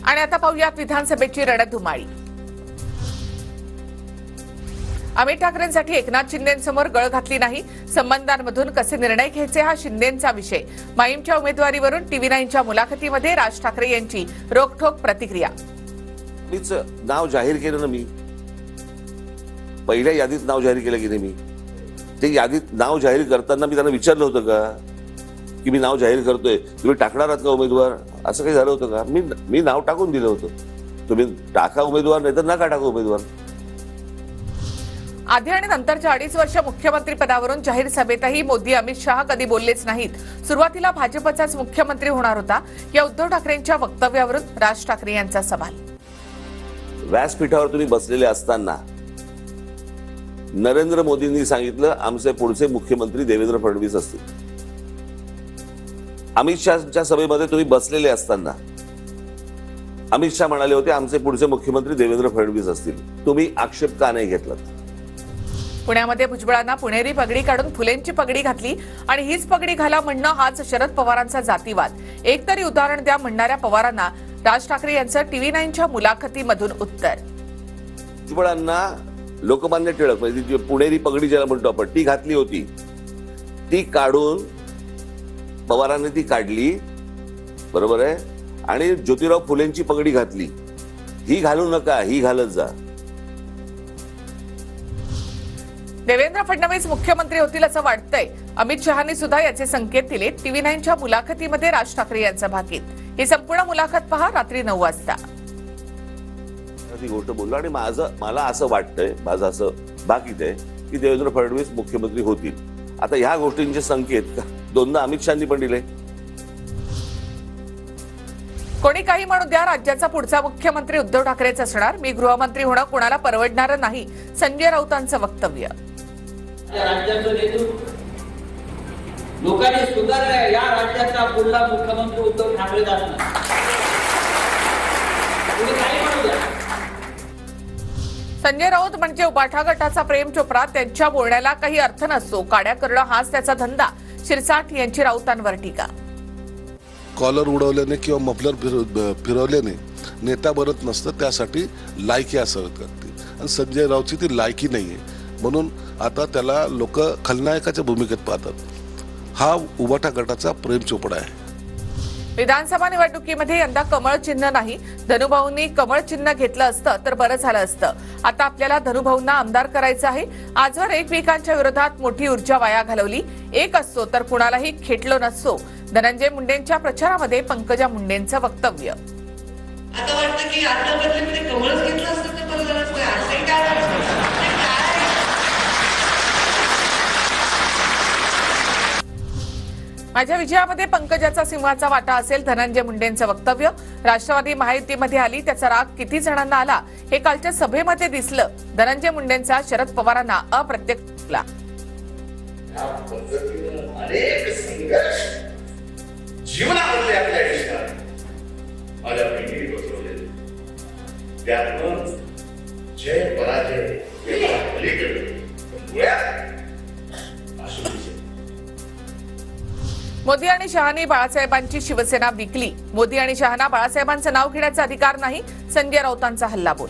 आणि आता पाहूयात विधानसभेची रणधुमाळी। अमित ठाकरेंसाठी एकनाथ शिंदेंसमोर गळ घातली नाही, संबंधांमधून कसे निर्णय घ्यायचे हा शिंदेंचा विषय। माईमच्या उमेदवारीवरून TV9च्या मुलाखतीमध्ये राज ठाकरे यांची रोखठोक प्रतिक्रिया। मीच नाव जाहीर केलं ना, मी पहिल्या यादीत नाव जाहीर केलं की नाही, मी ते यादीत नाव जाहीर करताना मी त्यांना विचारलं होतं का की मी नाव जाहीर करतोय, तुम्ही टाकणार आहात का उमेदवार, असं काही झालं होतं का? मी नाव टाकून दिलं होतं, तुम्ही टाका उमेदवार, नाही तर नका टाका उमेदवार। आधी आणि नंतरच्या 2.5 वर्ष मुख्यमंत्री पदावरून जाहीर सभेतही मोदी अमित शहा कधी बोललेच नाहीत। सुरुवातीला भाजपचाच मुख्यमंत्री होणार होता, या उद्धव ठाकरेंच्या वक्तव्यावरून राज ठाकरे यांचा सवाल। व्यासपीठावर तुम्ही बसलेले असताना नरेंद्र मोदींनी सांगितलं आमचे पुढचे मुख्यमंत्री देवेंद्र फडणवीस असतील। अमित शहाच्या सभेमध्ये तुम्ही बसलेले असताना अमित शहा म्हणाले होते आमचे पुढचे मुख्यमंत्री देवेंद्र फडणवीस असतील, तुम्ही आक्षेप का नाही घेतलात? पुण्यामध्ये भुजबळांना पुणेरी पगडी काढून फुलेंची पगडी घातली आणि हीच पगडी घाला म्हणणं हाच शरद पवारांचा जातीवाद। एक तरी उदाहरण द्या म्हणणाऱ्या पवारांना राज ठाकरे यांचं TV9च्या मुलाखतीमधून उत्तर। भुजबळांना लोकमान्य टिळक म्हणजे जी पुणेरी पगडी ज्याला म्हणतो आपण, ती घातली होती, ती काढून पवारांनी ती काढली, बरोबर आहे, आणि ज्योतिराव फुलेंची पगडी घातली। ही घालू नका, ही घालत जा। देवेंद्र फडणवीस मुख्यमंत्री होतील असं वाटतंय, अमित शहानी सुद्धा याचे संकेत दिले। TV9च्या मुलाखतीमध्ये राज ठाकरे यांचं भाकीत। ही संपूर्ण मुलाखत पहा रात्री 9 वाजता। ती गोष्ट बोललो आणि मला असं वाटतंय, माझं असं भाकीत आहे की देवेंद्र फडणवीस मुख्यमंत्री होतील। आता ह्या गोष्टींचे संकेत दोनदा अमित शहानी पण दिले। कोणी काही म्हणू द्या, राज्याचा पुढचा मुख्यमंत्री उद्धव ठाकरेच असणार। मी गृहमंत्री होणं कोणाला परवडणार नाही, संजय राऊतांचं वक्तव्य। राज्याचं नेतृत्व लोकांनी सुधारलंय, या राज्याचा पुढला मुख्यमंत्री उद्धव ठाकरेच असणार। कोणी काही म्हणू द्या। संजय राऊत म्हणजे उबाठा गटाचा प्रेम चोप्रा, त्यांच्या बोलण्याला काही अर्थ नसतो, काड्या करणं हाच त्याचा धंदा। शिरसाट यांची राऊतांवर टीका। कॉलर उडवल्याने किंवा मफलर फिरवल्याने नेता बनत नसतं, त्यासाठी लायकी असावी लागते आणि संजय राऊतची ती लायकी नाहीये, म्हणून आता त्याला लोक खलनायकाच्या भूमिकेत पाहतात। हा उबाठा गटाचा प्रेम चोपडा आहे। विधानसभा निवडणुकीमध्ये यंदा कमळ चिन्ह नाही, धनुभाऊंनी कमळ चिन्ह घेतलं असतं तर बरं झालं असतं। आता आपल्याला धनुभाऊंना आमदार करायचं आहे। आजवर एकमेकांच्या विरोधात मोठी ऊर्जा वाया घालवली, एक असतो तर कुणालाही खेटलो नसतो। धनंजय मुंडेंच्या प्रचारामध्ये पंकजा मुंडेंचं वक्तव्य। आता वाटतं की आता बदलीमध्ये कमळच घेतलं असतं तर बरं झालं असतं, असंही काय झालं? माझ्या विजयामध्ये पंकजाचा सिंहाचा वाटा असेल, धनंजय मुंडेंचं वक्तव्य। राष्ट्रवादी महायुतीमध्ये आली, त्याचा राग किती जणांना आला हे कालच्या सभेमध्ये दिसलं। धनंजय मुंडेंचा शरद पवारांना अप्रत्यक्ष टीका। अनेक संघर्ष जीवनामधले आपल्या आयुष्यात माझ्या पिढी बसवले, त्यातून जय पराजय मोदी आणि शहानी बाळासाहेबांची शिवसेना विकली। मोदी आणि शहाना बाळासाहेबांचं नाव घेण्याचा अधिकार नाही, संजय राऊतांचा हल्लाबोल।